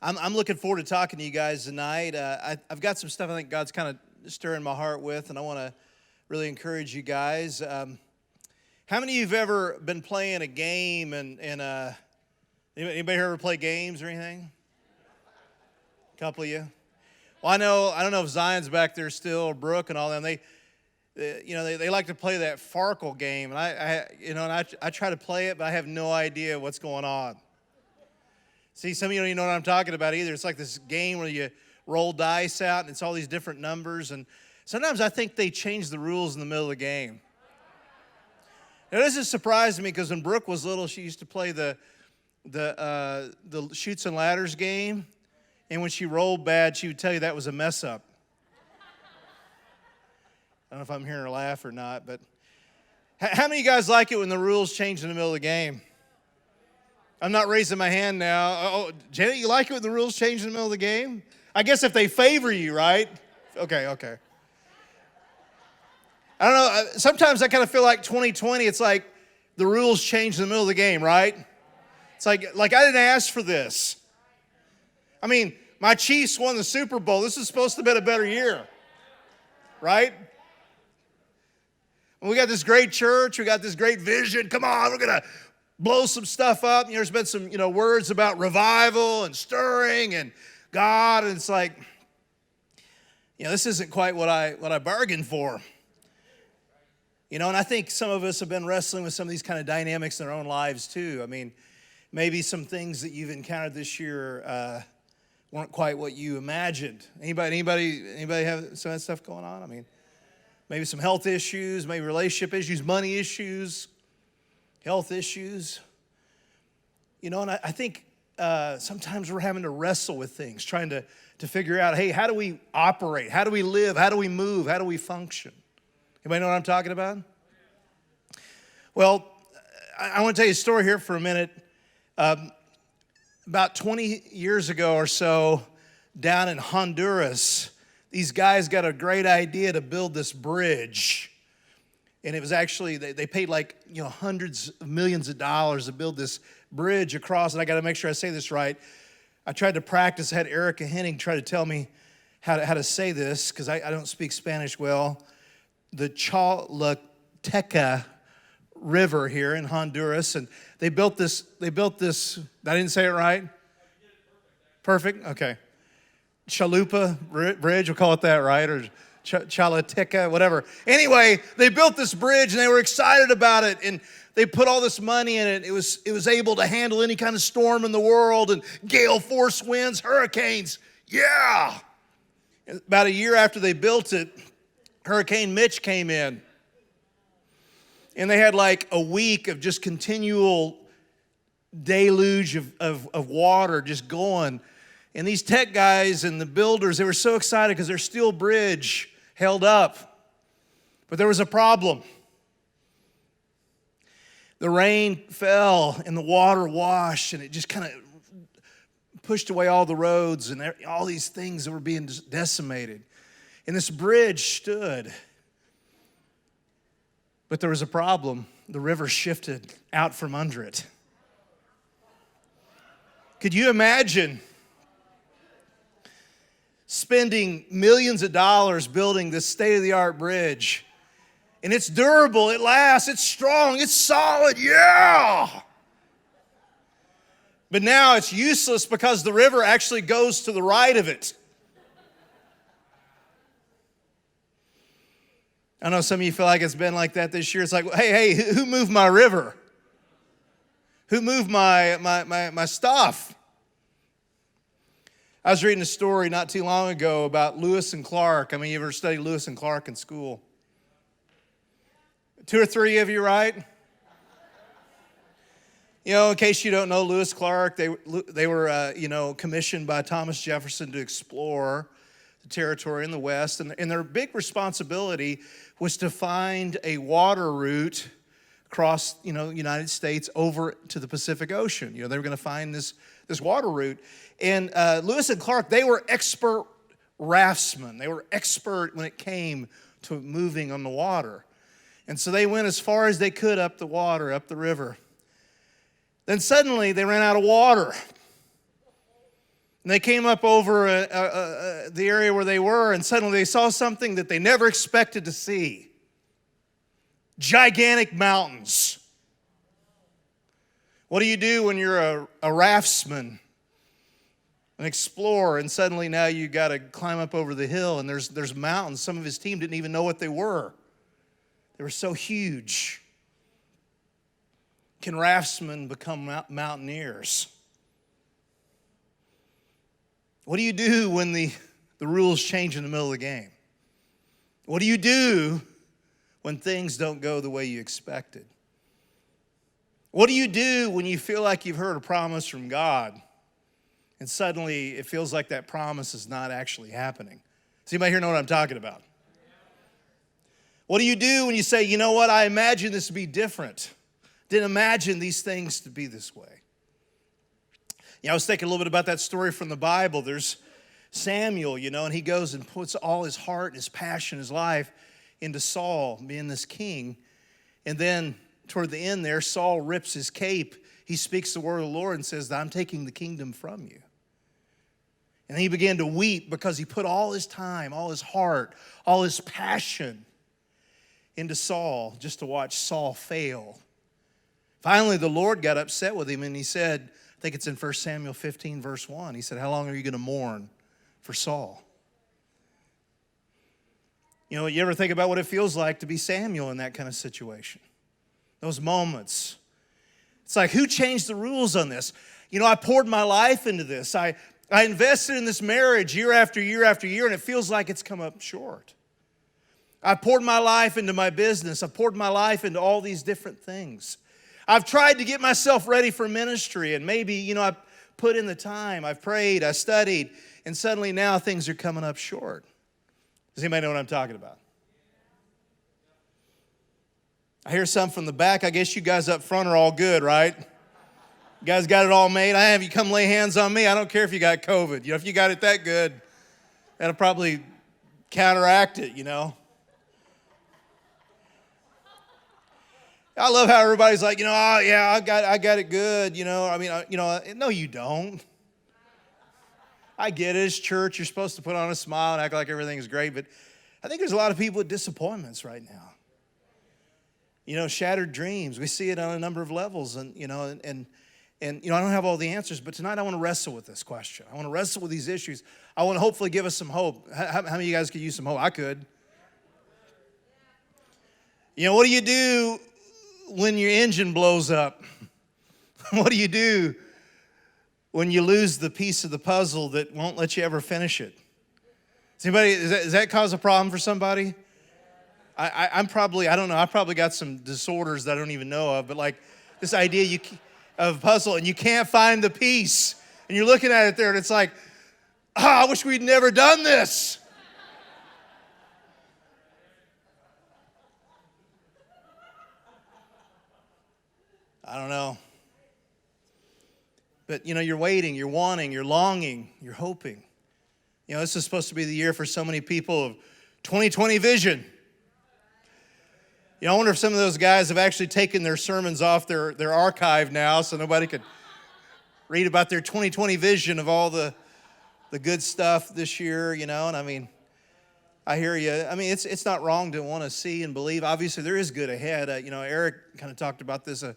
I'm looking forward to talking to you guys tonight. I've got some stuff I think God's kind of stirring my heart with, and I want to really encourage you guys. How many of you have ever been playing a game and anybody here ever play games or anything? A couple of you. Well, I don't know if Zion's back there still, or Brooke and all them. They like to play that Farkle game, and I try to play it, but I have no idea what's going on. See, some of you don't even know what I'm talking about either. It's like this game where you roll dice out, and it's all these different numbers. And sometimes I think they change the rules in the middle of the game. Now, this has surprised me because when Brooke was little, she used to play the Chutes and Ladders game. And when she rolled bad, she would tell you that was a mess up. I don't know if I'm hearing her laugh or not, but how many of you guys like it when the rules change in the middle of the game? I'm not raising my hand now. Oh, Janet, you like it when the rules change in the middle of the game? I guess if they favor you, right? Okay. I don't know. Sometimes I kind of feel like 2020, it's like the rules change in the middle of the game, right? It's like I didn't ask for this. I mean, my Chiefs won the Super Bowl. This is supposed to have been a better year, right? We got this great church. We got this great vision. Come on, we're going to blow some stuff up. There's been some, words about revival and stirring and God, and it's like, this isn't quite what I bargained for. And I think some of us have been wrestling with some of these kind of dynamics in our own lives too. I mean, maybe some things that you've encountered this year weren't quite what you imagined. Anybody have some of that stuff going on? I mean, maybe some health issues, maybe relationship issues, money issues, health issues. And I think sometimes we're having to wrestle with things, trying to figure out, hey, how do we operate? How do we live? How do we move? How do we function? Anybody know what I'm talking about? Well, I want to tell you a story here for a minute. About 20 years ago or so, down in Honduras, these guys got a great idea to build this bridge. And it was actually, they paid hundreds of millions of dollars to build this bridge across. And I got to make sure I say this right. I tried to practice. I had Erica Henning try to tell me how to say this because I don't speak Spanish well. The Chalateca River here in Honduras. And they built this, I didn't say it right? Perfect? Okay. Chalupa Bridge, we'll call it that, right? Or Chalateca, whatever. Anyway, they built this bridge and they were excited about it, and they put all this money in it. It was able to handle any kind of storm in the world and gale force winds, hurricanes. Yeah. About a year after they built it, Hurricane Mitch came in. And they had like a week of just continual deluge of water just going. And these tech guys and the builders, they were so excited because their steel bridge held up. But there was a problem. The rain fell and the water washed, and it just kind of pushed away all the roads and all these things that were being decimated. And this bridge stood. But there was a problem. The river shifted out from under it. Could you imagine spending millions of dollars building this state-of-the-art bridge? And it's durable, it lasts, it's strong, it's solid, yeah! But now it's useless because the river actually goes to the right of it. I know some of you feel like it's been like that this year. It's like, hey, who moved my river? Who moved my stuff? I was reading a story not too long ago about Lewis and Clark. I mean, you ever studied Lewis and Clark in school? 2 or 3 of you, right? In case you don't know, Lewis Clark, they were, commissioned by Thomas Jefferson to explore the territory in the West. And their big responsibility was to find a water route across, the United States over to the Pacific Ocean. They were going to find this water route. And Lewis and Clark, they were expert raftsmen. They were expert when it came to moving on the water. And so they went as far as they could up the water, up the river. Then suddenly they ran out of water. And they came up over the area where they were, and suddenly they saw something that they never expected to see. Gigantic mountains. What do you do when you're a raftsman, an explorer, and suddenly now you got to climb up over the hill, and there's mountains. Some of his team didn't even know what they were. They were so huge. Can raftsmen become mountaineers? What do you do when the rules change in the middle of the game? What do you do when things don't go the way you expected? What do you do when you feel like you've heard a promise from God and suddenly it feels like that promise is not actually happening? Does anybody here know what I'm talking about? What do you do when you say, you know what, I imagined this to be different. Didn't imagine these things to be this way. I was thinking a little bit about that story from the Bible. There's Samuel, and he goes and puts all his heart, his passion, his life into Saul, being this king. And then toward the end there, Saul rips his cape. He speaks the word of the Lord and says, I'm taking the kingdom from you. And he began to weep because he put all his time, all his heart, all his passion into Saul just to watch Saul fail. Finally, the Lord got upset with him and he said, I think it's in 1 Samuel 15, verse 1. He said, how long are you going to mourn for Saul? You ever think about what it feels like to be Samuel in that kind of situation? Those moments. It's like, who changed the rules on this? I poured my life into this. I invested in this marriage year after year after year, and it feels like it's come up short. I poured my life into my business. I poured my life into all these different things. I've tried to get myself ready for ministry, and maybe, I've put in the time, I've prayed, I studied, and suddenly now things are coming up short. Does anybody know what I'm talking about? I hear some from the back. I guess you guys up front are all good, right? You guys got it all made. I have you come lay hands on me. I don't care if you got COVID. If you got it that good, that'll probably counteract it, I love how everybody's like, oh yeah, I got it good, no, you don't. I get it. It's church. You're supposed to put on a smile and act like everything is great, but I think there's a lot of people with disappointments right now. Shattered dreams. We see it on a number of levels, and I don't have all the answers, but tonight I want to wrestle with this question. I want to wrestle with these issues. I want to hopefully give us some hope. How many of you guys could use some hope? I could. What do you do when your engine blows up? What do you do when you lose the piece of the puzzle that won't let you ever finish it? Does that cause a problem for somebody? I probably got some disorders that I don't even know of, but like this idea of a puzzle and you can't find the piece and you're looking at it there and it's like, I wish we'd never done this. I don't know. But, you're waiting, you're wanting, you're longing, you're hoping. This is supposed to be the year for so many people of 2020 vision. I wonder if some of those guys have actually taken their sermons off their archive now so nobody could read about their 2020 vision of all the good stuff this year, and I hear you. It's not wrong to want to see and believe. Obviously, there is good ahead. Eric kind of talked about this a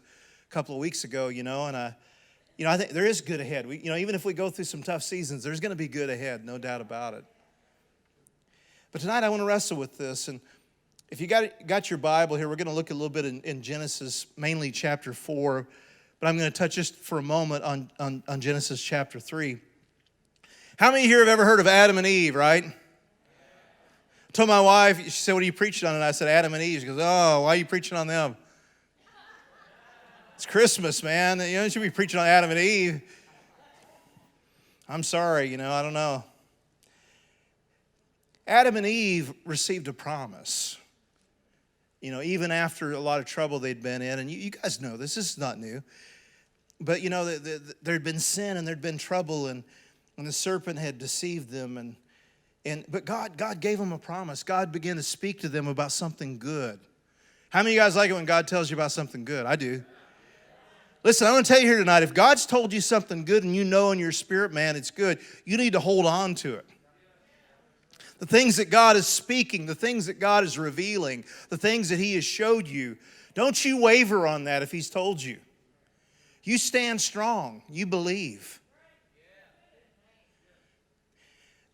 couple of weeks ago, and I think there is good ahead. Even if we go through some tough seasons, there's going to be good ahead, no doubt about it. But tonight I want to wrestle with this, and if you got your Bible here, we're going to look a little bit in Genesis, mainly chapter 4, but I'm going to touch just for a moment on Genesis chapter 3. How many here have ever heard of Adam and Eve, right? I told my wife, she said, what are you preaching on? And I said, Adam and Eve. She goes, oh, why are you preaching on them? It's Christmas, man. You should be preaching on Adam and Eve. I'm sorry, I don't know. Adam and Eve received a promise. Even after a lot of trouble they'd been in, and you guys know this is not new. But there'd been sin and there'd been trouble, and the serpent had deceived them, but God gave them a promise. God began to speak to them about something good. How many of you guys like it when God tells you about something good? I do. Listen, I'm going to tell you here tonight, if God's told you something good and you know in your spirit, man, it's good, you need to hold on to it. The things that God is speaking, the things that God is revealing, the things that He has showed you, don't you waver on that if He's told you. You stand strong. You believe.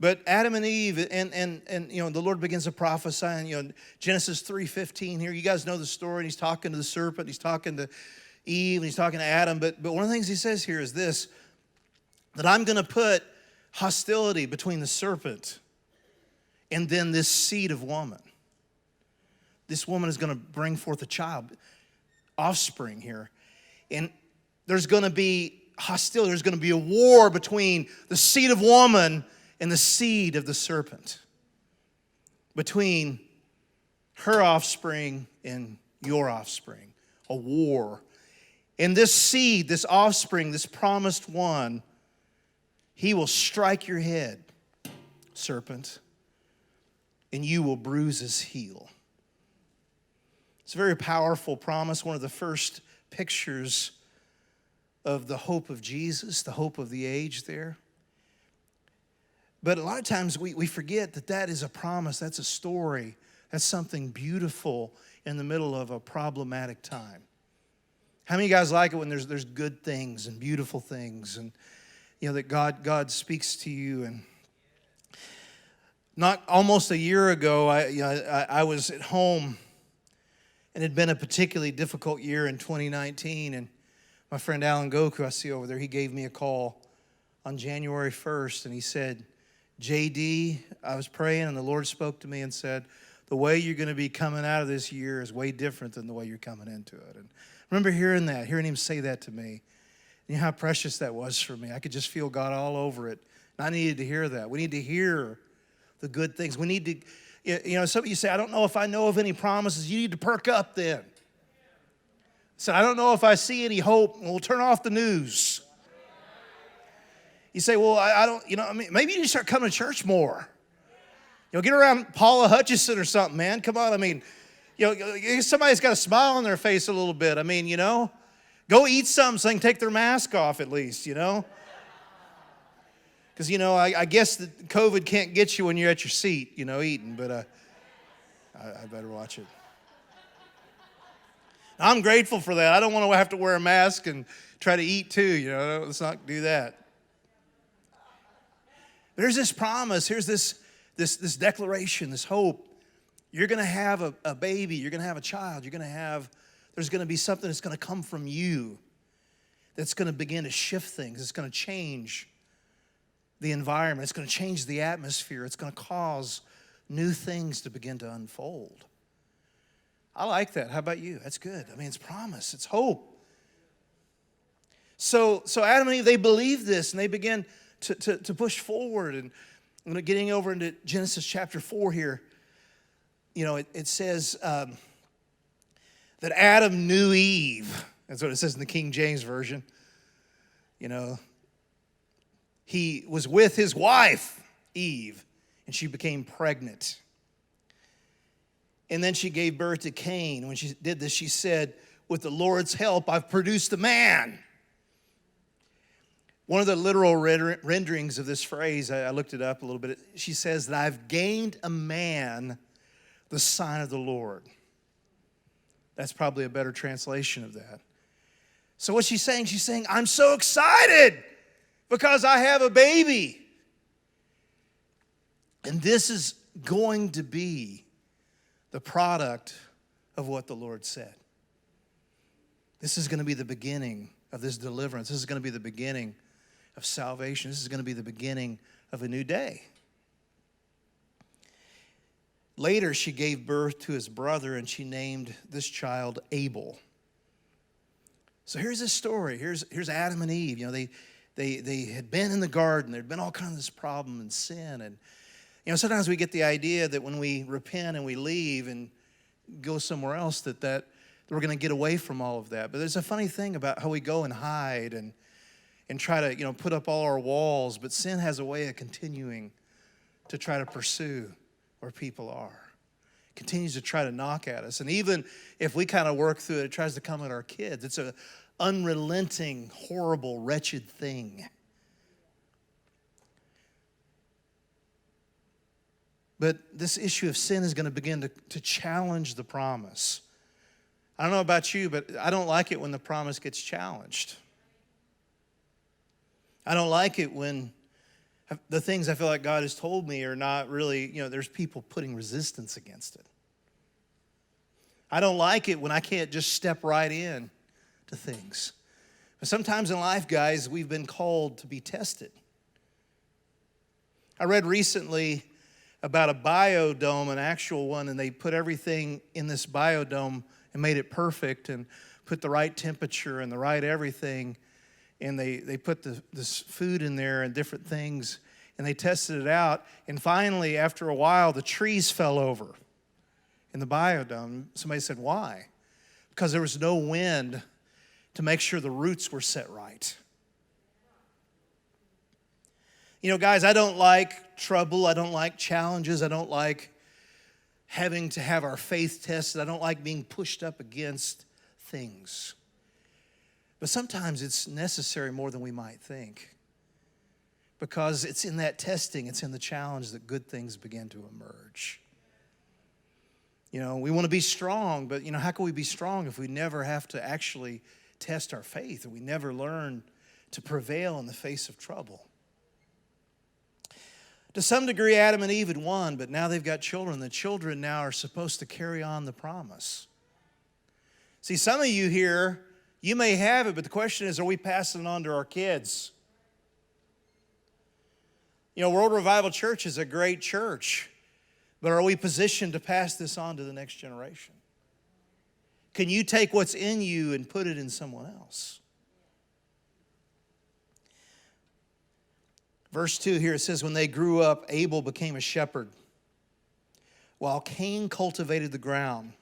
But Adam and Eve, and the Lord begins to prophesy, and Genesis 3:15 here. You guys know the story. And He's talking to the serpent. He's talking to Eve. And He's talking to Adam. But one of the things He says here is this: that I'm going to put hostility between the serpent and then this seed of woman. This woman is going to bring forth a child, offspring here, and there's going to be hostility. There's going to be a war between the seed of woman and the seed of the serpent, between her offspring and your offspring, a war. And this seed, this offspring, this promised one, he will strike your head, serpent, and you will bruise his heel. It's a very powerful promise, one of the first pictures of the hope of Jesus, the hope of the age there. But a lot of times we forget that that is a promise, that's a story, that's something beautiful in the middle of a problematic time. How many of you guys like it when there's good things and beautiful things, and that God speaks to you? And not almost a year ago, I was at home, and it had been a particularly difficult year in 2019, and my friend Alan Goku, I see over there, he gave me a call on January 1st, and he said, JD, I was praying, and the Lord spoke to me and said, the way you're going to be coming out of this year is way different than the way you're coming into it. And I remember hearing him say that to me. You know how precious that was for me. I could just feel God all over it. And I needed to hear that. We need to hear the good things. We need to, some of you say, I don't know if I know of any promises. You need to perk up then. So I don't know if I see any hope. We'll turn off the news. You say, well, I don't, maybe you need to start coming to church more. Get around Paula Hutchison or something, man. Come on, somebody's got a smile on their face a little bit. Go eat something so they can take their mask off at least, Because, I guess that COVID can't get you when you're at your seat, eating, but I better watch it. I'm grateful for that. I don't want to have to wear a mask and try to eat too, Let's not do that. There's this promise, here's this declaration, this hope. You're going to have a baby, you're going to have a child, there's going to be something that's going to come from you that's going to begin to shift things. It's going to change the environment. It's going to change the atmosphere. It's going to cause new things to begin to unfold. I like that. How about you? That's good. It's promise. It's hope. So Adam and Eve, they believed this, and they began to push forward. And getting over into Genesis chapter 4 here, it says that Adam knew Eve. That's what it says in the King James Version. He was with his wife, Eve, and she became pregnant. And then she gave birth to Cain. When she did this, she said, with the Lord's help, I've produced a man. One of the literal renderings of this phrase, I looked it up a little bit. She says that I've gained a man, the sign of the Lord. That's probably a better translation of that. So what's she saying? She's saying, I'm so excited because I have a baby. And this is going to be the product of what the Lord said. This is going to be the beginning of this deliverance. This is going to be the beginning of salvation. This is going to be the beginning of a new day. Later, she gave birth to his brother, and she named this child Abel. So here's this story. Here's Adam and Eve. They had been in the garden. There'd been all kinds of this problem and sin. And sometimes we get the idea that when we repent and we leave and go somewhere else, that we're going to get away from all of that. But there's a funny thing about how we go and hide and try to, put up all our walls. But sin has a way of continuing to try to pursue where people are. It continues to try to knock at us. And even if we kind of work through it, it tries to come at our kids. It's a unrelenting, horrible, wretched thing. But this issue of sin is going to begin to challenge the promise. I don't know about you, but I don't like it when the promise gets challenged. I don't like it when the things I feel like God has told me are not really, there's people putting resistance against it. I don't like it when I can't just step right in to things. But sometimes in life, guys, we've been called to be tested. I read recently about a biodome, an actual one, and they put everything in this biodome and made it perfect and put the right temperature and the right everything. And they put this food in there and different things, and they tested it out. And finally, after a while, the trees fell over in the biodome. Somebody said, why? Because there was no wind to make sure the roots were set right. Guys, I don't like trouble. I don't like challenges. I don't like having to have our faith tested. I don't like being pushed up against things. But sometimes it's necessary more than we might think, because it's in that testing, it's in the challenge that good things begin to emerge. We want to be strong, but how can we be strong if we never have to actually test our faith, and we never learn to prevail in the face of trouble? To some degree, Adam and Eve had won, but now they've got children. The children now are supposed to carry on the promise. See, some of you here, you may have it, but the question is, are we passing it on to our kids? World Revival Church is a great church, but are we positioned to pass this on to the next generation? Can you take what's in you and put it in someone else? Verse 2 here, it says, when they grew up, Abel became a shepherd, while Cain cultivated the ground.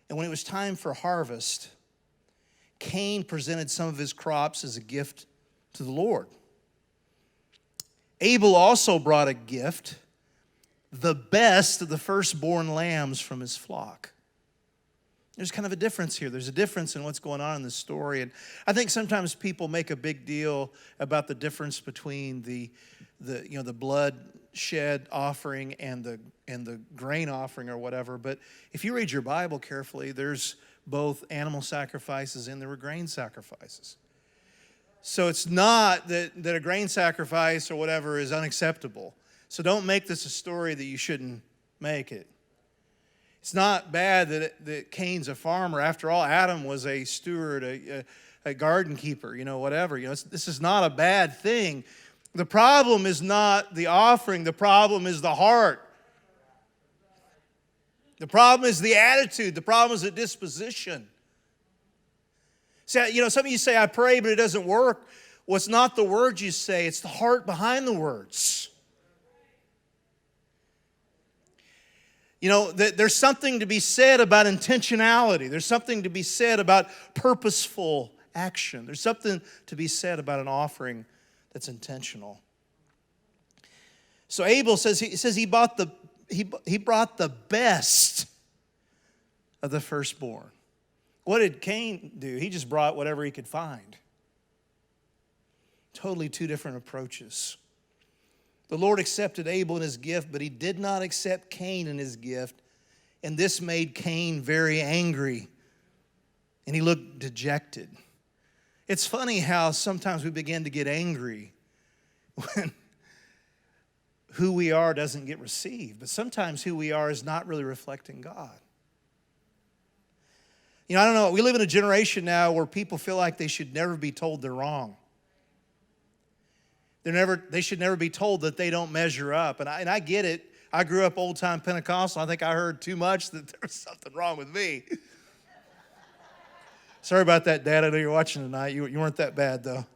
And when it was time for harvest, Cain presented some of his crops as a gift to the Lord. Abel also brought a gift, the best of the firstborn lambs from his flock. There's kind of a difference here. There's a difference in what's going on in this story. And I think sometimes people make a big deal about the difference between the blood shed offering and the grain offering or whatever. But if you read your Bible carefully, there's both animal sacrifices and there were grain sacrifices. So it's not that a grain sacrifice or whatever is unacceptable. So don't make this a story that you shouldn't make it. It's not bad that Cain's a farmer. After all, Adam was a steward, a garden keeper, whatever. This is not a bad thing. The problem is not the offering. The problem is the heart. The problem is the attitude. The problem is the disposition. See, some of you say, I pray, but it doesn't work. Well, it's not the words you say. It's the heart behind the words. There's something to be said about intentionality. There's something to be said about purposeful action. There's something to be said about an offering that's intentional. So Abel says he brought the best of the firstborn. What did Cain do? He just brought whatever he could find. Totally two different approaches. The Lord accepted Abel in his gift, but he did not accept Cain in his gift. And this made Cain very angry. And he looked dejected. It's funny how sometimes we begin to get angry when who we are doesn't get received. But sometimes who we are is not really reflecting God. I don't know. We live in a generation now where people feel like they should never be told they're wrong. They should never be told that they don't measure up. And I get it. I grew up old-time Pentecostal. I think I heard too much that there was something wrong with me. Sorry about that, Dad. I know you're watching tonight. You weren't that bad, though.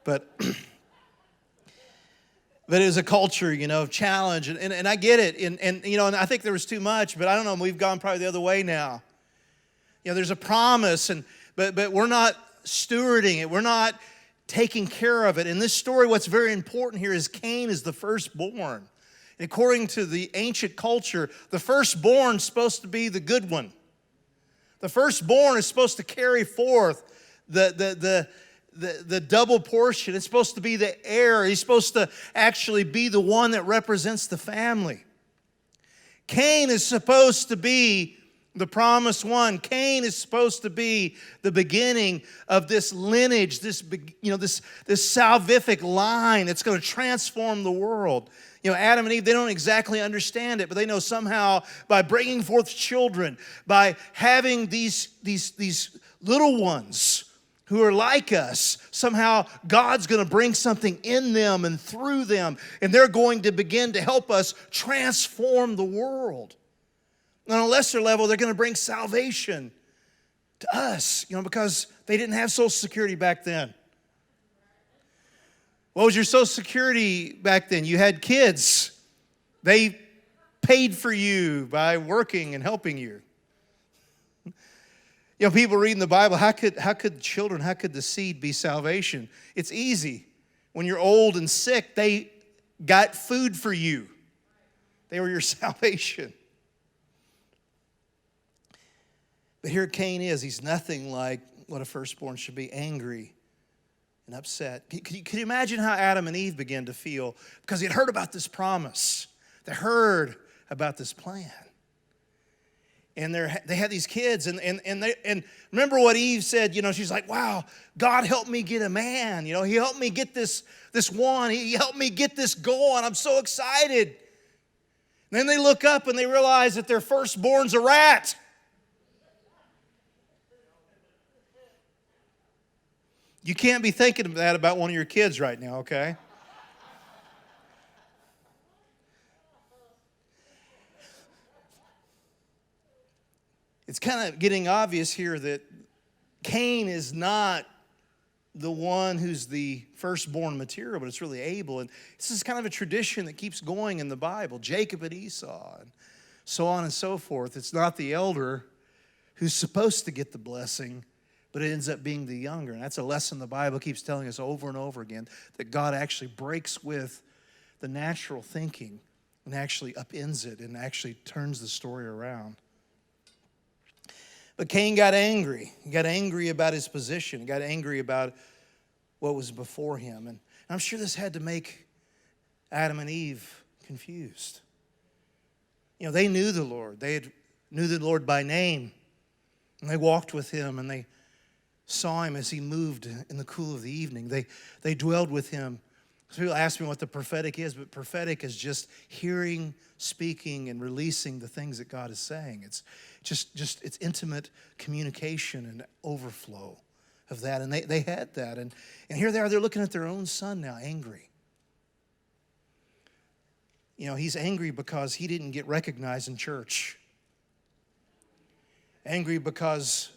But it was a culture, of challenge. And I get it. And I think there was too much. But I don't know. We've gone probably the other way now. There's a promise, but we're not stewarding it. We're not taking care of it. In this story, what's very important here is Cain is the firstborn. And according to the ancient culture, the firstborn is supposed to be the good one. The firstborn is supposed to carry forth the double portion. It's supposed to be the heir. He's supposed to actually be the one that represents the family. Cain is supposed to be the promised one. Cain is supposed to be the beginning of this lineage, this salvific line that's going to transform the world. Adam and Eve, they don't exactly understand it, but they know somehow by bringing forth children, by having these little ones who are like us, somehow God's going to bring something in them and through them, and they're going to begin to help us transform the world. On a lesser level, they're going to bring salvation to us, because they didn't have Social Security back then. What was your Social Security back then? You had kids. They paid for you by working and helping you. People reading the Bible, how could the seed be salvation? It's easy. When you're old and sick, they got food for you. They were your salvation. But here Cain is. He's nothing like what a firstborn should be, angry and upset. Can you imagine how Adam and Eve began to feel? Because they had heard about this promise. They heard about this plan. And they had these kids. And remember what Eve said, she's like, wow, God helped me get a man. He helped me get this one. He helped me get this going. I'm so excited. And then they look up and they realize that their firstborn's a rat. You can't be thinking of that about one of your kids right now, okay? It's kind of getting obvious here that Cain is not the one who's the firstborn material, but it's really Abel. And this is kind of a tradition that keeps going in the Bible. Jacob and Esau, and so on and so forth. It's not the elder who's supposed to get the blessing, but it ends up being the younger. And that's a lesson the Bible keeps telling us over and over again, that God actually breaks with the natural thinking and actually upends it and actually turns the story around. But Cain got angry. He got angry about his position. He got angry about what was before him. And I'm sure this had to make Adam and Eve confused. They knew the Lord. They knew the Lord by name. And they walked with him, and they saw him as he moved in the cool of the evening. They dwelled with him. So people ask me what the prophetic is, but prophetic is just hearing, speaking, and releasing the things that God is saying. It's just it's intimate communication and overflow of that. And they had that. And here they are, they're looking at their own son now, angry. He's angry because he didn't get recognized in church. Angry because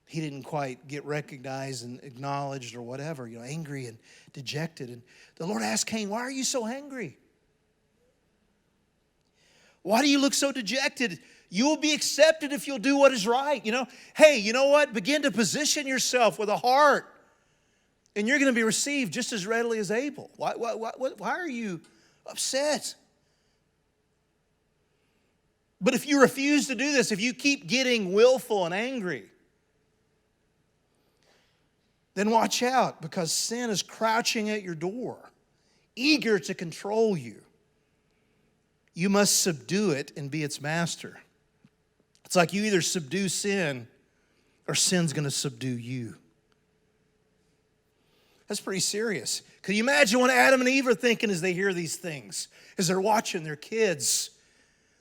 he didn't quite get recognized and acknowledged or whatever, angry and dejected. And the Lord asked Cain, why are you so angry? Why do you look so dejected? You will be accepted if you'll do what is right. Hey, you know what? Begin to position yourself with a heart, and you're going to be received just as readily as Abel. Why are you upset? But if you refuse to do this, if you keep getting willful and angry, then watch out, because sin is crouching at your door, eager to control you. You must subdue it and be its master. It's like you either subdue sin or sin's going to subdue you. That's pretty serious. Can you imagine what Adam and Eve are thinking as they hear these things, as they're watching their kids?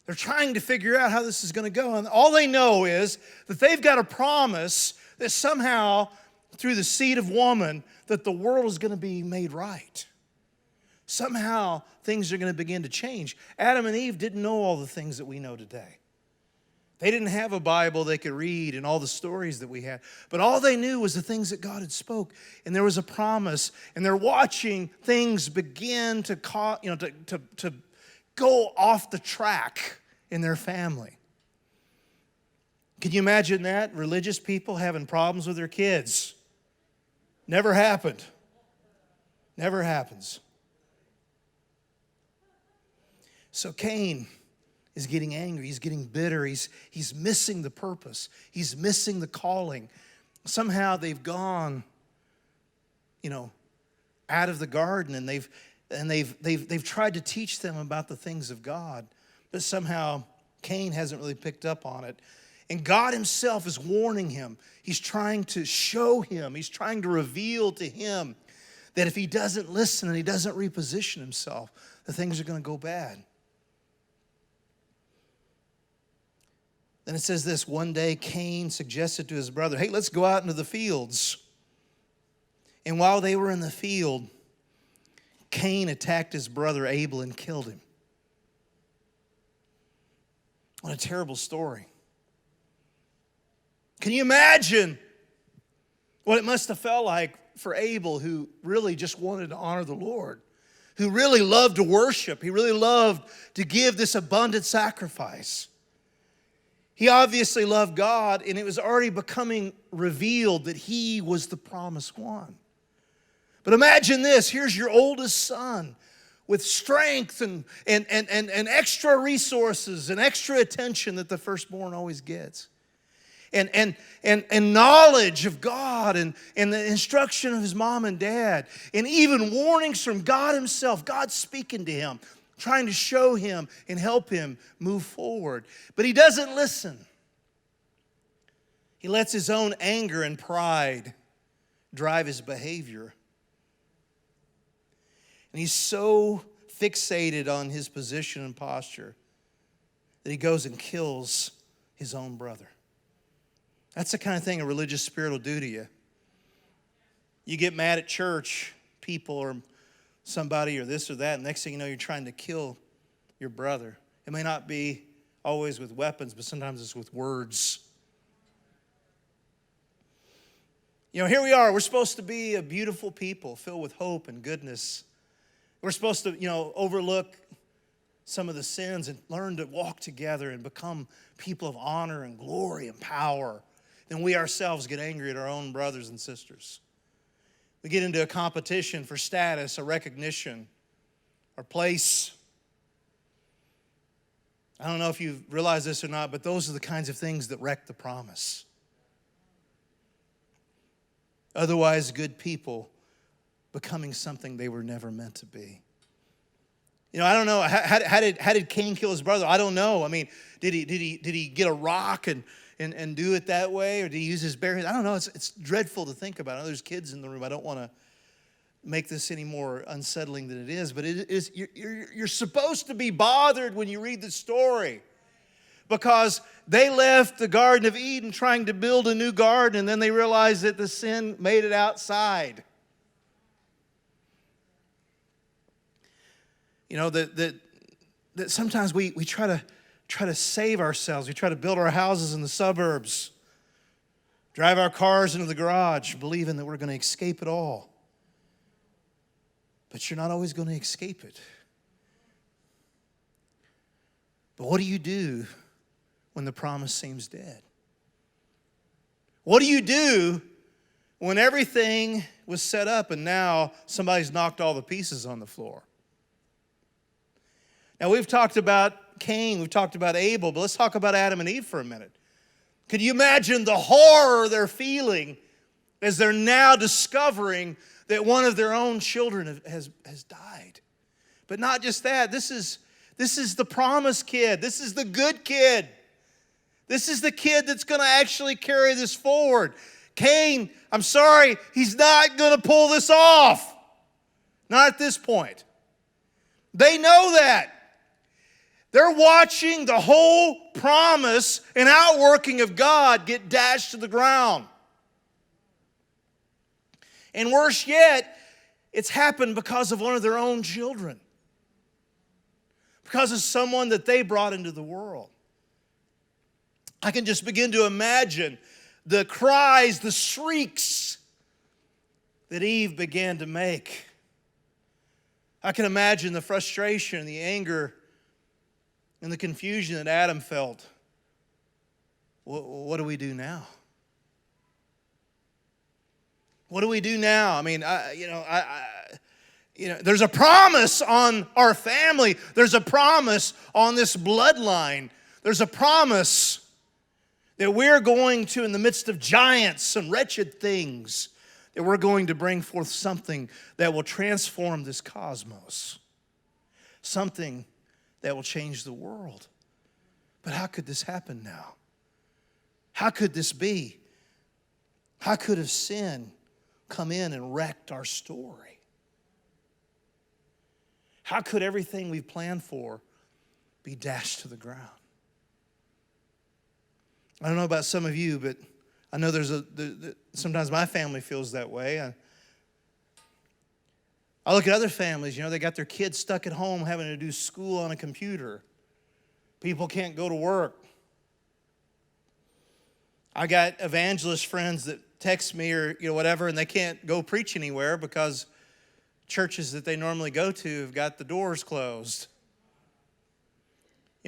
They're trying to figure out how this is going to go. And all they know is that they've got a promise that somehow, through the seed of woman, that the world is going to be made right. Somehow, things are going to begin to change. Adam and Eve didn't know all the things that we know today. They didn't have a Bible they could read and all the stories that we had. But all they knew was the things that God had spoke. And there was a promise. And they're watching things begin to go off the track in their family. Can you imagine that? Religious people having problems with their kids. Never happened. Never happens. So Cain is getting angry. He's getting bitter. He's missing the purpose. He's missing the calling somehow they've gone, out of the garden, and they've tried to teach them about the things of God, but somehow Cain hasn't really picked up on it. And God himself is warning him. He's trying to show him, he's trying to reveal to him that if he doesn't listen and he doesn't reposition himself, the things are going to go bad. Then it says this: one day Cain suggested to his brother, hey, let's go out into the fields. And while they were in the field, Cain attacked his brother Abel and killed him. What a terrible story. Can you imagine what it must have felt like for Abel, who really just wanted to honor the Lord, who really loved to worship, he really loved to give this abundant sacrifice. He obviously loved God, and it was already becoming revealed that he was the promised one. But imagine this: here's your oldest son with strength and extra resources and extra attention that the firstborn always gets. And knowledge of God and the instruction of his mom and dad, and even warnings from God himself. God speaking to him, trying to show him and help him move forward. But he doesn't listen. He lets his own anger and pride drive his behavior. And he's so fixated on his position and posture that he goes and kills his own brother. That's the kind of thing a religious spirit will do to you. You get mad at church people or somebody or this or that, and next thing you know, you're trying to kill your brother. It may not be always with weapons, but sometimes it's with words. Here we are. We're supposed to be a beautiful people filled with hope and goodness. We're supposed to, overlook some of the sins and learn to walk together and become people of honor and glory and power. Then we ourselves get angry at our own brothers and sisters. We get into a competition for status, a recognition, or place. I don't know if you realize this or not, but those are the kinds of things that wreck the promise. Otherwise, good people becoming something they were never meant to be. I don't know. How did Cain kill his brother? I don't know. I mean, did he get a rock and do it that way, or did he use his bare hands? I don't know. It's dreadful to think about. I know there's kids in the room. I don't want to make this any more unsettling than it is, but it is. You're supposed to be bothered when you read the story, because they left the Garden of Eden trying to build a new garden, and then they realized that the sin made it outside. That sometimes we try to save ourselves. We try to build our houses in the suburbs, drive our cars into the garage, believing that we're going to escape it all. But you're not always going to escape it. But what do you do when the promise seems dead? What do you do when everything was set up and now somebody's knocked all the pieces on the floor? Now, we've talked about Cain, we've talked about Abel, but let's talk about Adam and Eve for a minute. Could you imagine the horror they're feeling as they're now discovering that one of their own children has died? But not just that, this is the promised kid. This is the good kid. This is the kid that's going to actually carry this forward. Cain, I'm sorry, he's not going to pull this off. Not at this point. They know that. They're watching the whole promise and outworking of God get dashed to the ground. And worse yet, it's happened because of one of their own children. Because of someone that they brought into the world. I can just begin to imagine the cries, the shrieks that Eve began to make. I can imagine the frustration, the anger, and the confusion that Adam felt. What do we do now? What do we do now? I mean, there's a promise on our family. There's a promise on this bloodline. There's a promise That we're going to, in the midst of giants and wretched things, that we're going to bring forth something that will transform this cosmos. Something that will change the world. But how could this happen now? How could this be? How could have sin come in and wrecked our story? How could everything we've planned for be dashed to the ground? I don't know about some of you, but I know sometimes my family feels that way. I look at other families, they got their kids stuck at home having to do school on a computer. People can't go to work. I got evangelist friends that text me or whatever, and they can't go preach anywhere because churches that they normally go to have got the doors closed.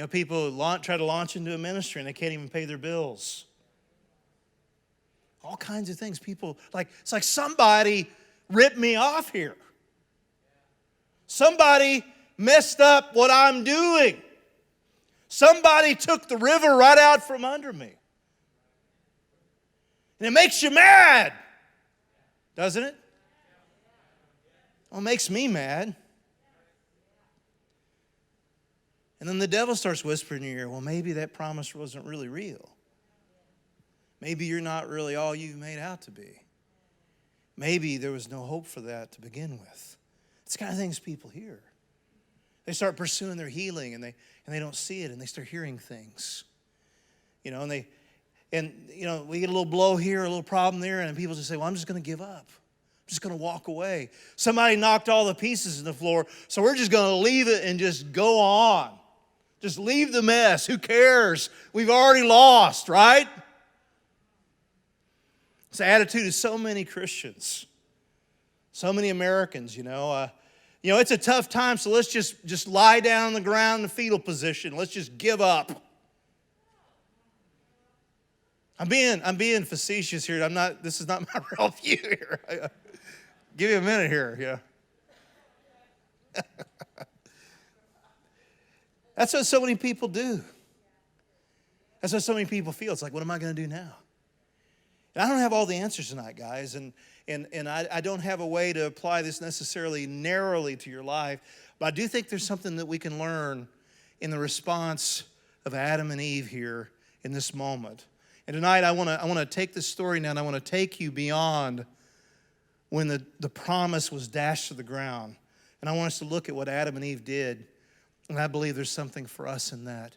People try to launch into a ministry and they can't even pay their bills. All kinds of things. People, it's like somebody ripped me off here. Somebody messed up what I'm doing. Somebody took the river right out from under me. And it makes you mad, doesn't it? Well, it makes me mad. And then the devil starts whispering in your ear, well, maybe that promise wasn't really real. Maybe you're not really all you've made out to be. Maybe there was no hope for that to begin with. It's the kind of things people hear. They start pursuing their healing and they don't see it and they start hearing things. We get a little blow here, a little problem there, and people just say, well, I'm just going to give up. I'm just going to walk away. Somebody knocked all the pieces in the floor, so we're just going to leave it and just go on. Just leave the mess. Who cares? We've already lost, right? It's the attitude of so many Christians, so many Americans, it's a tough time, so let's just lie down on the ground in the fetal position. Let's just give up. I'm being facetious here. This is not my real view here. Give you a minute here, That's what so many people do. That's what so many people feel. It's like, what am I going to do now? And I don't have all the answers tonight, guys, and I don't have a way to apply this necessarily narrowly to your life, but I do think there's something that we can learn in the response of Adam and Eve here in this moment. And tonight I want to take this story now and I want to take you beyond when the promise was dashed to the ground. And I want us to look at what Adam and Eve did. And I believe there's something for us in that.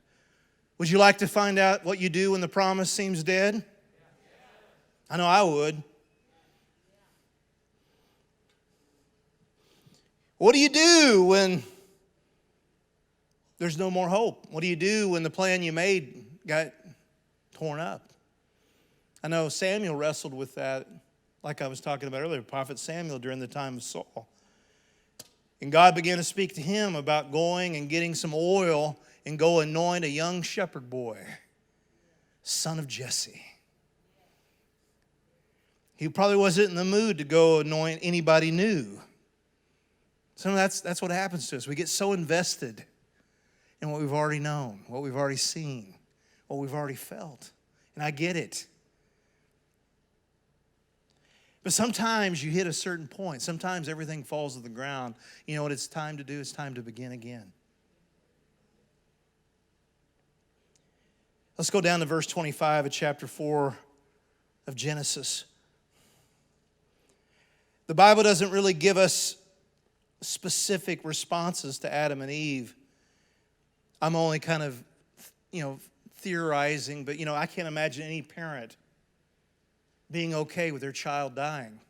Would you like to find out what you do when the promise seems dead? I know I would. What do you do when there's no more hope? What do you do when the plan you made got torn up? I know Samuel wrestled with that, like I was talking about earlier, Prophet Samuel during the time of Saul. And God began to speak to him about going and getting some oil and go anoint a young shepherd boy, son of Jesse. He probably wasn't in the mood to go anoint anybody new. So that's what happens to us. We get so invested in what we've already known, what we've already seen, what we've already felt. And I get it. But sometimes you hit a certain point. Sometimes everything falls to the ground. You know what it's time to do? It's time to begin again. Let's go down to verse 25 of chapter 4 of Genesis. The Bible doesn't really give us specific responses to Adam and Eve. I'm only kind of, theorizing, but, I can't imagine any parent being okay with their child dying.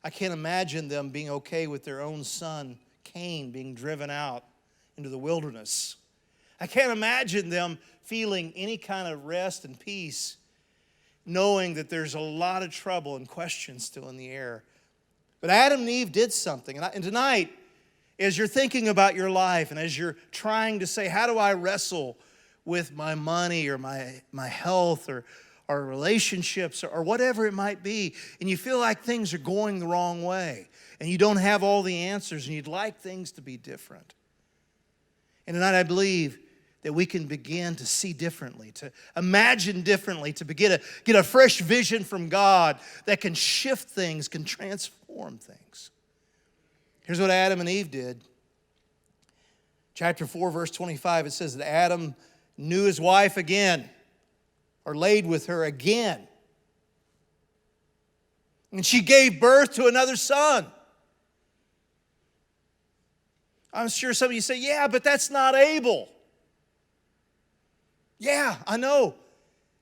I can't imagine them being okay with their own son, Cain, being driven out into the wilderness. I can't imagine them feeling any kind of rest and peace, knowing that there's a lot of trouble and questions still in the air. But Adam and Eve did something. And tonight, as you're thinking about your life and as you're trying to say, how do I wrestle with my money or my health or relationships or whatever it might be, and you feel like things are going the wrong way and you don't have all the answers and you'd like things to be different. And tonight I believe that we can begin to see differently, to imagine differently, to begin to get a fresh vision from God that can shift things, can transform things. Here's what Adam and Eve did. Chapter 4, verse 25, it says that Adam knew his wife again, or laid with her again. And she gave birth to another son. I'm sure some of you say, yeah, but that's not Abel. Yeah, I know.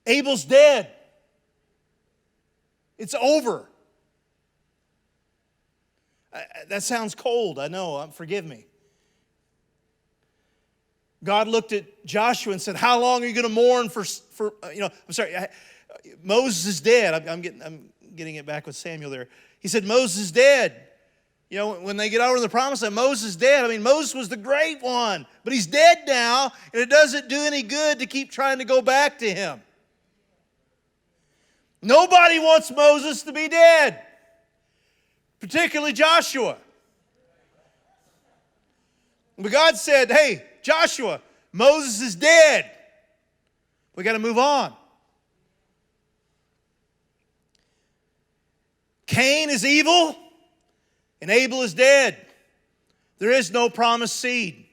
Abel's dead. It's over. That sounds cold, I know. Forgive me. God looked at Joshua and said, how long are you going to mourn for Moses is dead. I'm getting it back with Samuel there. He said, Moses is dead. You know, when they get over to the promised land, Moses is dead. I mean, Moses was the great one, but he's dead now, and it doesn't do any good to keep trying to go back to him. Nobody wants Moses to be dead, particularly Joshua. But God said, hey, Joshua, Moses is dead. We got to move on. Cain is evil, and Abel is dead. There is no promised seed.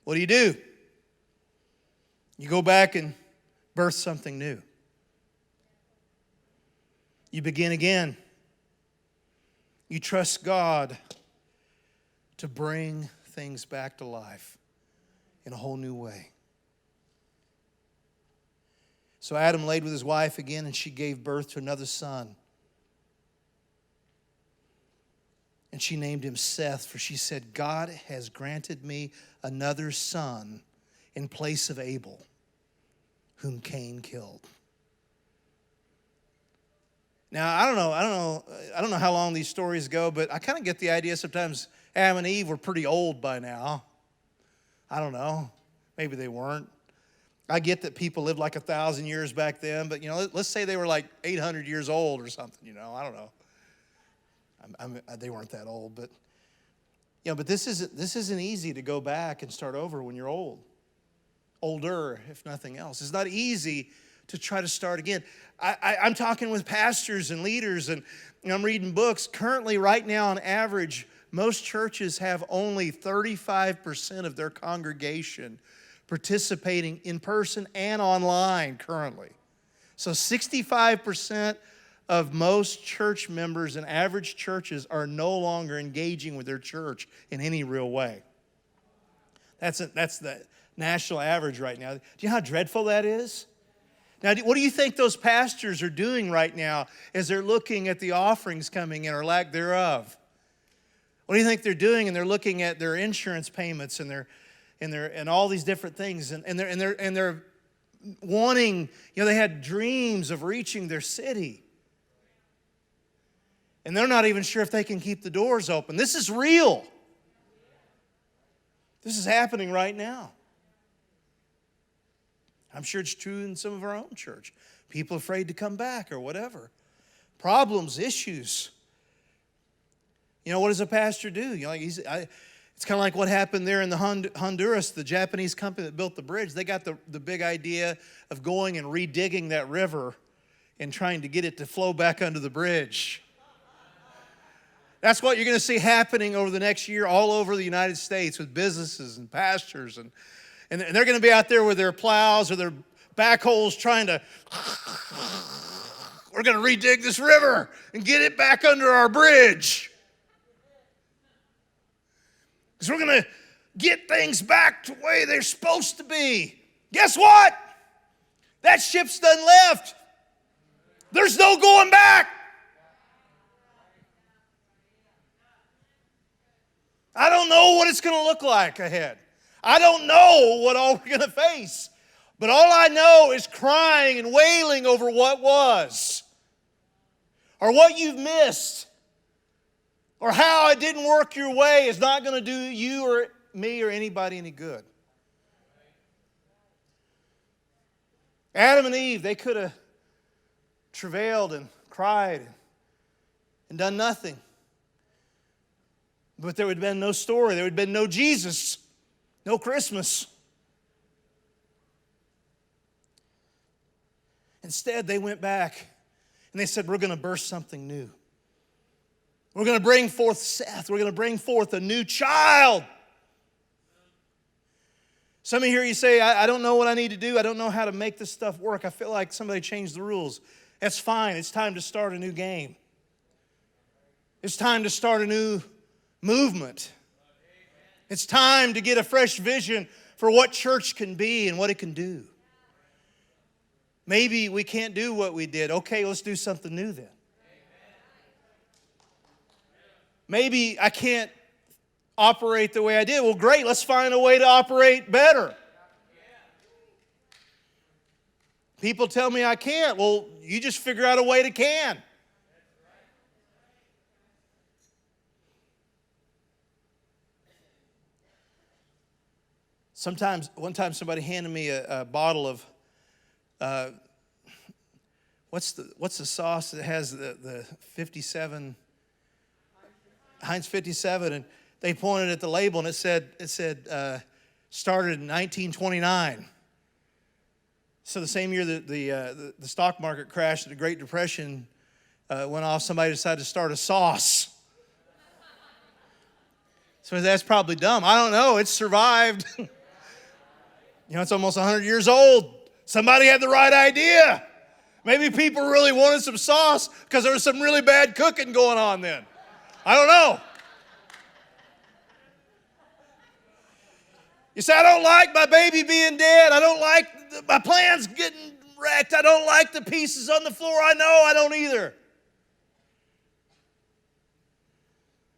What do? You go back and birth something new. You begin again. You trust God to bring things back to life in a whole new way. So Adam laid with his wife again, and she gave birth to another son. And she named him Seth, for she said, God has granted me another son in place of Abel, whom Cain killed. Now, I don't know how long these stories go, but I kind of get the idea sometimes Adam and Eve were pretty old by now. I don't know. Maybe they weren't. I get that people lived like 1,000 years back then, but let's say they were like 800 years old or something. I don't know. They weren't that old, but but this isn't easy to go back and start over when you're older, if nothing else. It's not easy to try to start again. I'm talking with pastors and leaders, and I'm reading books. Currently, right now, on average, most churches have only 35% of their congregation participating in person and online currently. So 65% of most church members in average churches are no longer engaging with their church in any real way. That's the national average right now. Do you know how dreadful that is? Now, what do you think those pastors are doing right now as they're looking at the offerings coming in or lack thereof? What do you think they're doing? And they're looking at their insurance payments and all these different things, and they're wanting. They had dreams of reaching their city, and they're not even sure if they can keep the doors open. This is real. This is happening right now. I'm sure it's true in some of our own church. People afraid to come back or whatever. Problems, issues. What does a pastor do? It's kind of like what happened there in the Honduras, the Japanese company that built the bridge. They got the big idea of going and redigging that river and trying to get it to flow back under the bridge. That's what you're going to see happening over the next year all over the United States with businesses and pastors. And they're going to be out there with their plows or their backhoes trying to, we're going to redig this river and get it back under our bridge. Because we're going to get things back to the way they're supposed to be. Guess what? That ship's done left. There's no going back. I don't know what it's going to look like ahead. I don't know what all we're going to face. But all I know is crying and wailing over what was, or what you've missed, or how it didn't work your way is not going to do you or me or anybody any good. Adam and Eve, they could have travailed and cried and done nothing. But there would have been no story. There would have been no Jesus. No Christmas. Instead, they went back and they said, we're going to birth something new. We're going to bring forth Seth. We're going to bring forth a new child. Some of you here, you say, I don't know what I need to do. I don't know how to make this stuff work. I feel like somebody changed the rules. That's fine. It's time to start a new game. It's time to start a new movement. It's time to get a fresh vision for what church can be and what it can do. Maybe we can't do what we did. Okay, let's do something new then. Maybe I can't operate the way I did. Well, great, let's find a way to operate better. People tell me I can't. Well, you just figure out a way to can. One time somebody handed me a bottle of, what's the sauce that has the 57, Heinz 57, and they pointed at the label and it said started in 1929. So the same year that the stock market crashed, the Great Depression went off, somebody decided to start a sauce. So that's probably dumb. I don't know. It's survived. It's almost 100 years old. Somebody had the right idea. Maybe people really wanted some sauce because there was some really bad cooking going on then. I don't know. You say, I don't like my baby being dead. I don't like my plans getting wrecked. I don't like the pieces on the floor. I know I don't either.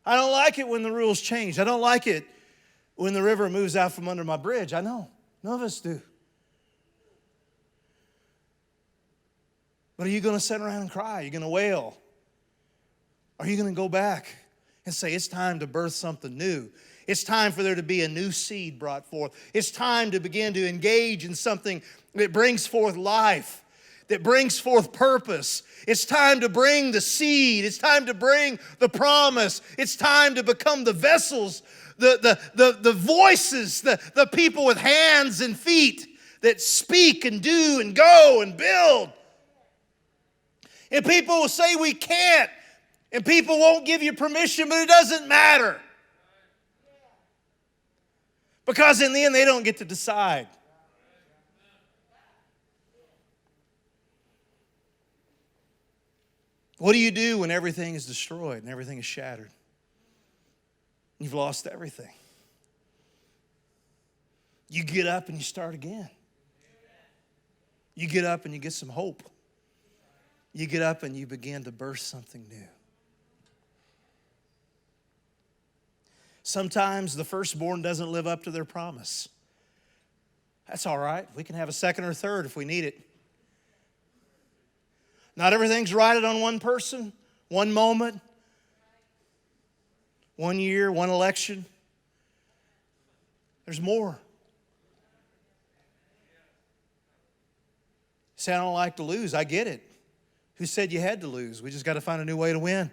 I don't like it when the rules change. I don't like it when the river moves out from under my bridge. I know. None of us do. But are you going to sit around and cry? Are you going to wail? Are you going to go back and say, it's time to birth something new? It's time for there to be a new seed brought forth. It's time to begin to engage in something that brings forth life, that brings forth purpose. It's time to bring the seed. It's time to bring the promise. It's time to become the vessels, the voices, the people with hands and feet that speak and do and go and build. And people will say we can't, and people won't give you permission, but it doesn't matter. Because in the end, they don't get to decide. What do you do when everything is destroyed and everything is shattered? You've lost everything. You get up and you start again. You get up and you get some hope. You get up and you begin to birth something new. Sometimes the firstborn doesn't live up to their promise. That's all right. We can have a second or third if we need it. Not everything's righted on one person, one moment, 1 year, one election. There's more. Say, I don't like to lose. I get it. Who said you had to lose? We just got to find a new way to win.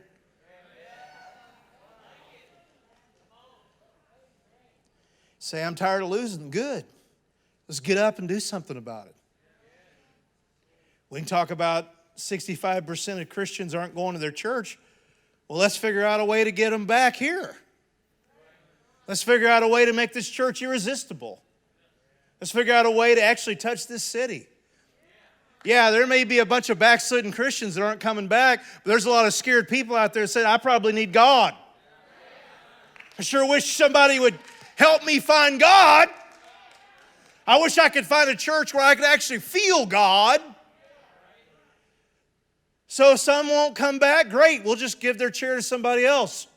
Say, I'm tired of losing. Good. Let's get up and do something about it. We can talk about 65% of Christians aren't going to their church. Well, let's figure out a way to get them back here. Let's figure out a way to make this church irresistible. Let's figure out a way to actually touch this city. Yeah, there may be a bunch of backslidden Christians that aren't coming back, but there's a lot of scared people out there that say, I probably need God. I sure wish somebody would help me find God. I wish I could find a church where I could actually feel God. So if some won't come back, great. We'll just give their chair to somebody else.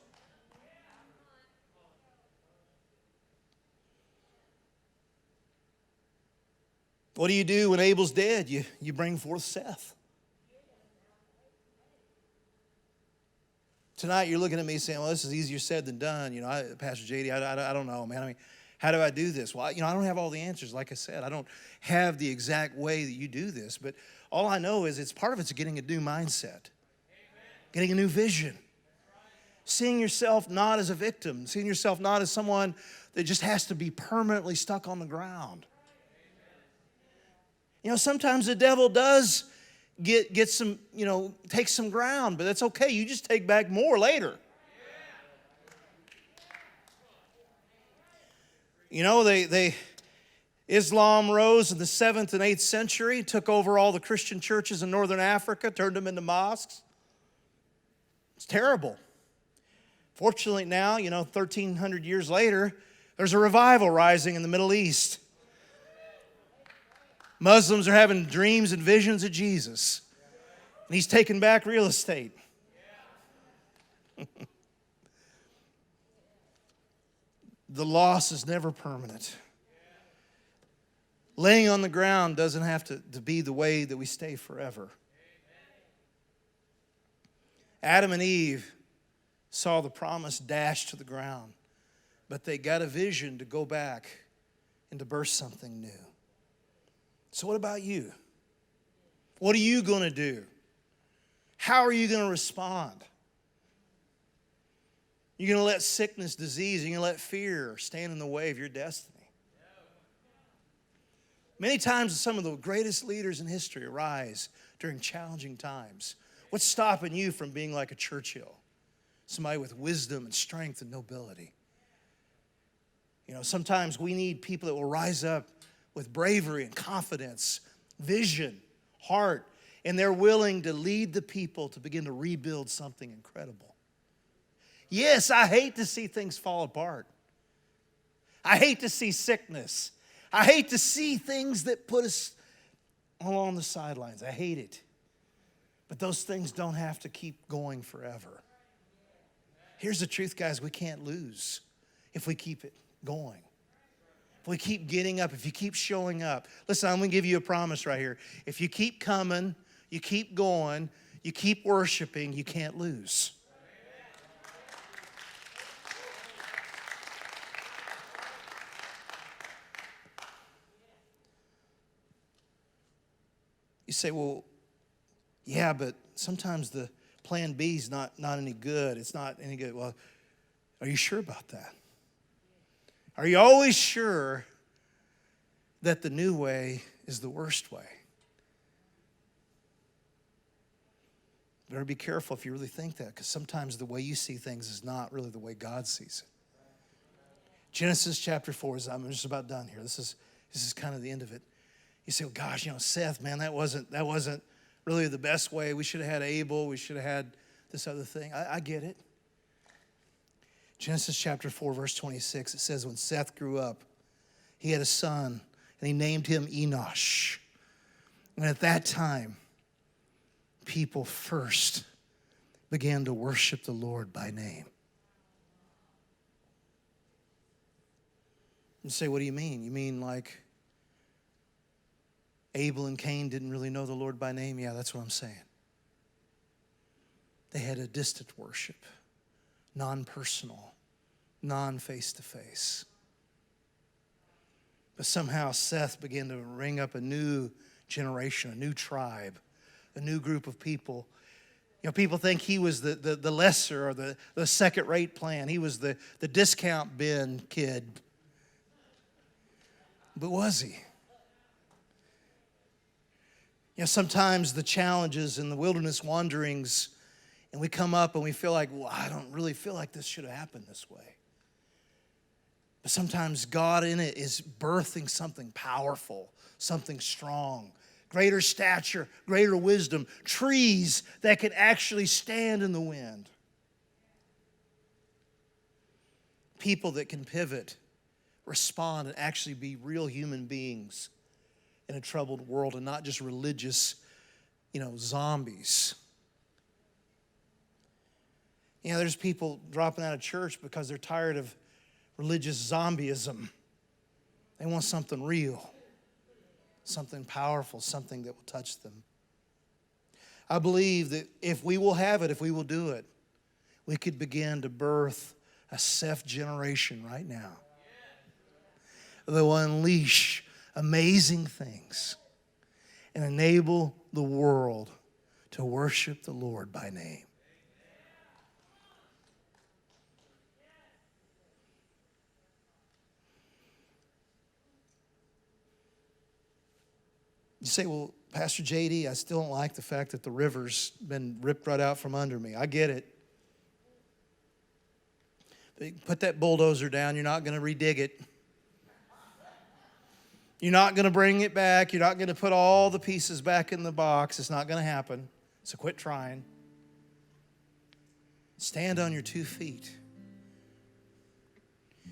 What do you do when Abel's dead? You bring forth Seth. Tonight you're looking at me saying, well, this is easier said than done. Pastor JD, I don't know, man. I mean, how do I do this? Well, I don't have all the answers. Like I said, I don't have the exact way that you do this. But all I know is part of it's getting a new mindset, getting a new vision, Seeing yourself not as a victim, seeing yourself not as someone that just has to be permanently stuck on the ground. Sometimes the devil does get some, take some ground, but that's okay. You just take back more later. Islam rose in the 7th and 8th century, took over all the Christian churches in northern Africa, turned them into mosques. It's terrible. Fortunately now, 1,300 years later, there's a revival rising in the Middle East. Muslims are having dreams and visions of Jesus. And he's taking back real estate. The loss is never permanent. Laying on the ground doesn't have to be the way that we stay forever. Adam and Eve saw the promise dashed to the ground, but they got a vision to go back and to birth something new. So what about you? What are you going to do? How are you going to respond? You're going to let sickness, disease, you're going to let fear stand in the way of your destiny. Many times some of the greatest leaders in history arise during challenging times. What's stopping you from being like a Churchill? Somebody with wisdom and strength and nobility. Sometimes we need people that will rise up with bravery and confidence, vision, heart, and they're willing to lead the people to begin to rebuild something incredible. Yes, I hate to see things fall apart. I hate to see sickness. I hate to see things that put us along the sidelines. I hate it. But those things don't have to keep going forever. Here's the truth, guys. We can't lose if we keep it going. If we keep getting up, if you keep showing up. Listen, I'm going to give you a promise right here. If you keep coming, you keep going, you keep worshiping, you can't lose. You say, well, yeah, but sometimes the plan B is not any good. It's not any good. Well, are you sure about that? Are you always sure that the new way is the worst way? You better be careful if you really think that, because sometimes the way you see things is not really the way God sees it. Genesis chapter 4, I'm just about done here. This is kind of the end of it. You say, well, gosh, Seth, man, that wasn't really the best way. We should have had Abel. We should have had this other thing. I get it. Genesis chapter 4, verse 26, it says, when Seth grew up, he had a son, and he named him Enosh. And at that time, people first began to worship the Lord by name. You say, what do you mean? You mean like Abel and Cain didn't really know the Lord by name? Yeah, that's what I'm saying. They had a distant worship, non-personal, non-face-to-face. But somehow Seth began to ring up a new generation, a new tribe, a new group of people. People think he was the lesser or the second-rate plan. He was the discount bin kid. But was he? Sometimes the challenges and the wilderness wanderings, and we come up and we feel like, well, I don't really feel like this should have happened this way. But sometimes God in it is birthing something powerful, something strong, greater stature, greater wisdom, trees that can actually stand in the wind. People that can pivot, respond, and actually be real human beings in a troubled world and not just religious, zombies. There's people dropping out of church because they're tired of religious zombieism. They want something real, something powerful, something that will touch them. I believe that if we will have it, if we will do it, we could begin to birth a Seth generation right now that will unleash amazing things and enable the world to worship the Lord by name. You say, well, Pastor JD, I still don't like the fact that the river's been ripped right out from under me. I get it. Put that bulldozer down. You're not going to redig it. You're not going to bring it back. You're not going to put all the pieces back in the box. It's not going to happen. So quit trying. Stand on your 2 feet.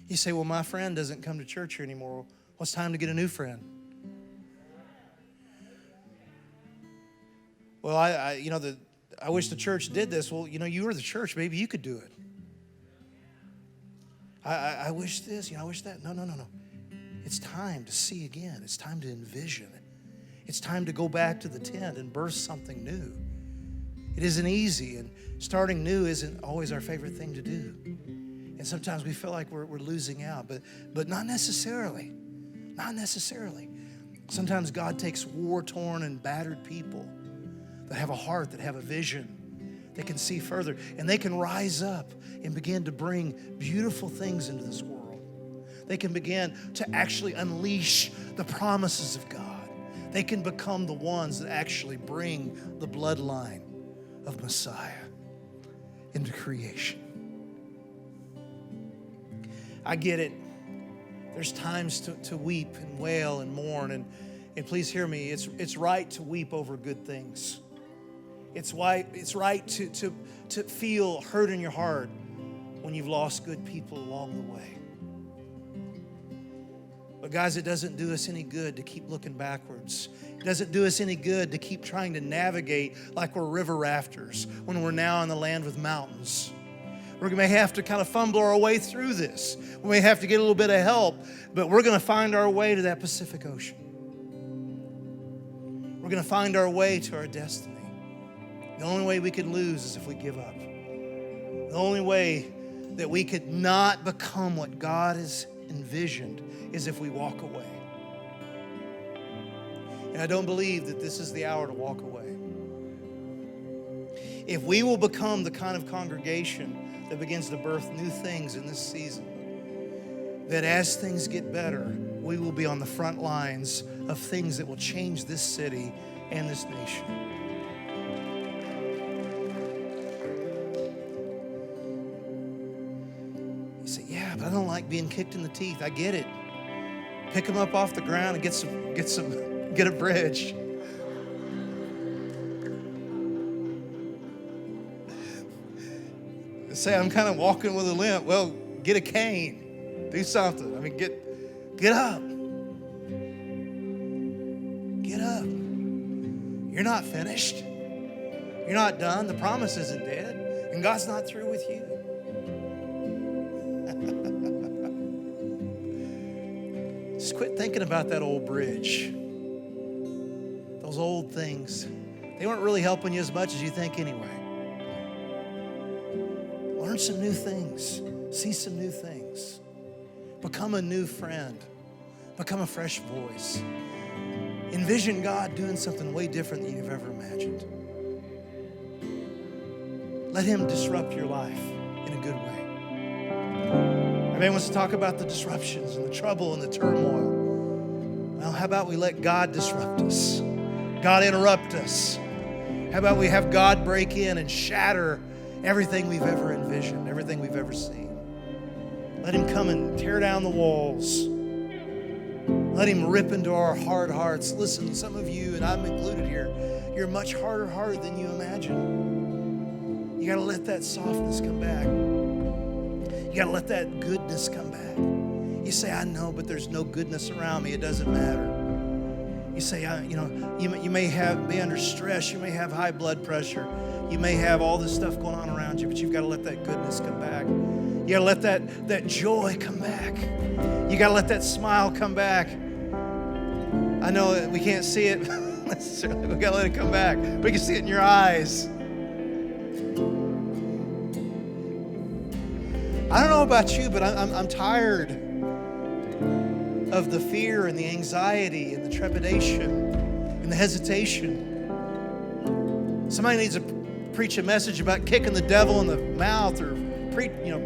You say, well, my friend doesn't come to church here anymore. Well, it's time to get a new friend. Well, I wish the church did this. Well, you were the church. Maybe you could do it. I wish this. I wish that. No. It's time to see again. It's time to envision. It's time to go back to the tent and birth something new. It isn't easy, and starting new isn't always our favorite thing to do. And sometimes we feel like we're losing out, but not necessarily. Not necessarily. Sometimes God takes war-torn and battered people that have a heart, that have a vision, they can see further, and they can rise up and begin to bring beautiful things into this world. They can begin to actually unleash the promises of God. They can become the ones that actually bring the bloodline of Messiah into creation. I get it. There's times to weep and wail and mourn, and please hear me, it's right to weep over good things. It's right to feel hurt in your heart when you've lost good people along the way. But guys, it doesn't do us any good to keep looking backwards. It doesn't do us any good to keep trying to navigate like we're river rafters when we're now in the land with mountains. We may have to kind of fumble our way through this. We may have to get a little bit of help, but we're going to find our way to that Pacific Ocean. We're going to find our way to our destiny. The only way we could lose is if we give up. The only way that we could not become what God has envisioned is if we walk away. And I don't believe that this is the hour to walk away. If we will become the kind of congregation that begins to birth new things in this season, that as things get better, we will be on the front lines of things that will change this city and this nation. You say, yeah, but I don't like being kicked in the teeth. I get it. Pick them up off the ground and get a bridge. Say, I'm kind of walking with a limp. Well, get a cane. Do something. I mean, get up. Get up. You're not finished. You're not done. The promise isn't dead. And God's not through with you. Just quit thinking about that old bridge. Those old things. They weren't really helping you as much as you think anyway. Learn some new things. See some new things. Become a new friend. Become a fresh voice. Envision God doing something way different than you've ever imagined. Let Him disrupt your life in a good way. Everybody wants to talk about the disruptions and the trouble and the turmoil. Well, how about we let God disrupt us? God interrupt us. How about we have God break in and shatter everything we've ever envisioned, everything we've ever seen. Let Him come and tear down the walls. Let Him rip into our hard hearts. Listen, some of you, and I'm included here, you're much harder hearted than you imagine. You got to let that softness come back. You got to let that goodness come back. You say, I know, but there's no goodness around me. It doesn't matter. You say, you may be under stress. You may have high blood pressure. You may have all this stuff going on around you, but you've got to let that goodness come back. You got to let that joy come back. You got to let that smile come back. I know that we can't see it necessarily. We got to let it come back. We can see it in your eyes. I don't know about you, but I'm tired of the fear and the anxiety and the trepidation and the hesitation. Somebody needs to preach a message about kicking the devil in the mouth or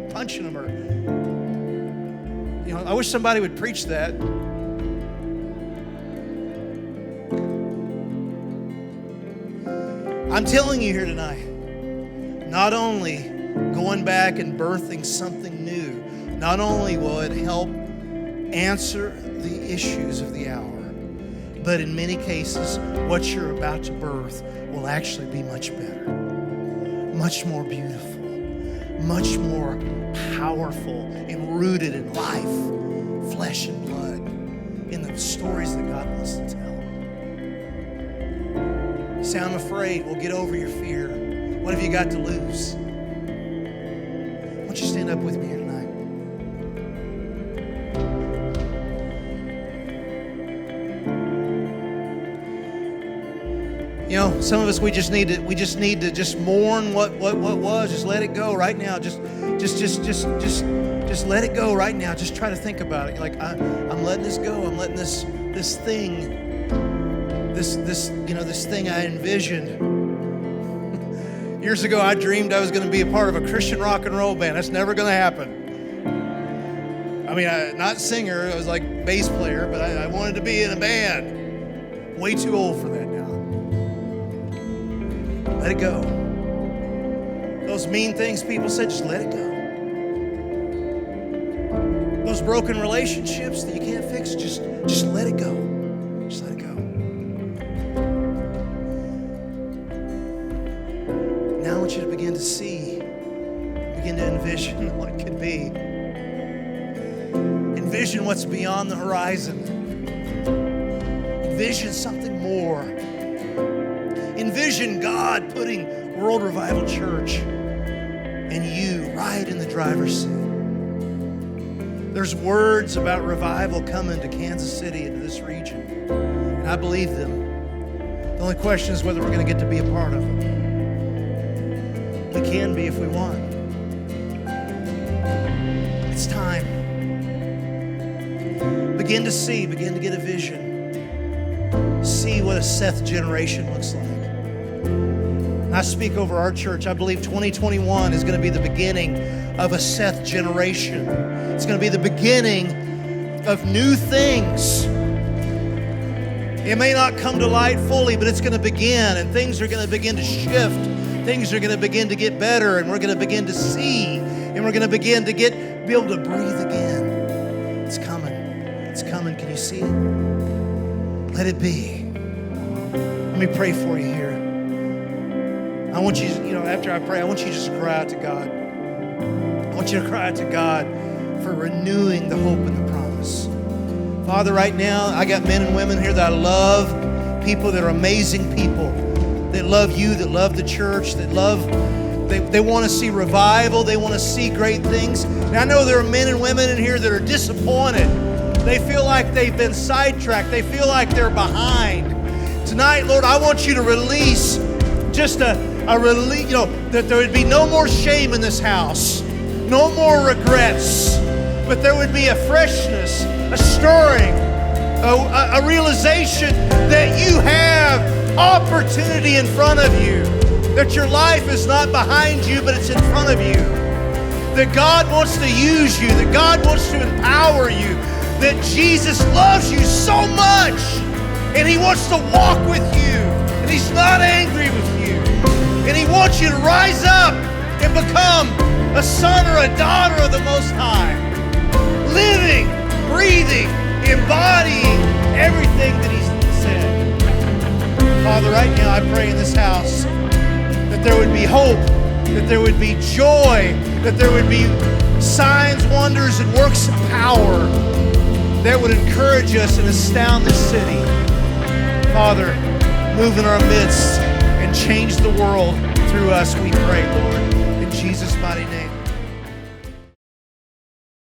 punching him, or I wish somebody would preach that. I'm telling you here tonight, not only going back and birthing something new, not only will it help answer the issues of the hour, but in many cases, what you're about to birth will actually be much better, much more beautiful, much more powerful and rooted in life, flesh and blood, in the stories that God wants to tell. You say, I'm afraid. Well, get over your fear. What have you got to lose? Why don't you stand up with me here tonight? You know, some of us, we just need to just mourn what was. Just let it go right now. Just let it go right now. Just try to think about it. Like I'm letting this go. I'm letting this thing I envisioned. Years ago, I dreamed I was going to be a part of a Christian rock and roll band. That's never going to happen. I mean, not singer. I was like bass player, but I wanted to be in a band. Way too old for that now. Let it go. Those mean things people said, just let it go. Those broken relationships that you can't fix, just let it go. Just let it go. Now I want you to begin to see, begin to envision what it could be. Envision what's beyond the horizon. Envision something more. Envision God putting World Revival Church and you right in the driver's seat. There's words about revival coming to Kansas City, into this region, and I believe them. The only question is whether we're going to get to be a part of them. We can be if we want. It's time. Begin to see, begin to get a vision. See what a Seth generation looks like. I speak over our church. I believe 2021 is going to be the beginning of a Seth generation. It's going to be the beginning of new things. It may not come to light fully, but it's going to begin, and things are going to begin to shift. Things are going to begin to get better, and we're going to begin to see, and we're going to begin to be able to breathe again. It's coming. It's coming. Can you see it? Let it be. Let me pray for you here. I want you, after I pray, I want you to just cry out to God. I want you to cry out to God for renewing the hope and the promise. Father, right now, I got men and women here that I love, people that are amazing people, that love you, that love the church, that love, they want to see revival, they want to see great things. And I know there are men and women in here that are disappointed. They feel like they've been sidetracked. They feel like they're behind. Tonight, Lord, I want you to release just a release, that there would be no more shame in this house, no more regrets, but there would be a freshness, a stirring, a realization that you have opportunity in front of you, that your life is not behind you, but it's in front of you, that God wants to use you, that God wants to empower you, that Jesus loves you so much, and He wants to walk with you, and He's not angry with you. And He wants you to rise up and become a son or a daughter of the Most High. Living, breathing, embodying everything that He's said. Father, right now I pray in this house that there would be hope, that there would be joy, that there would be signs, wonders, and works of power that would encourage us and astound this city. Father, move in our midst and change the world through us, we pray, Lord. In Jesus' mighty name.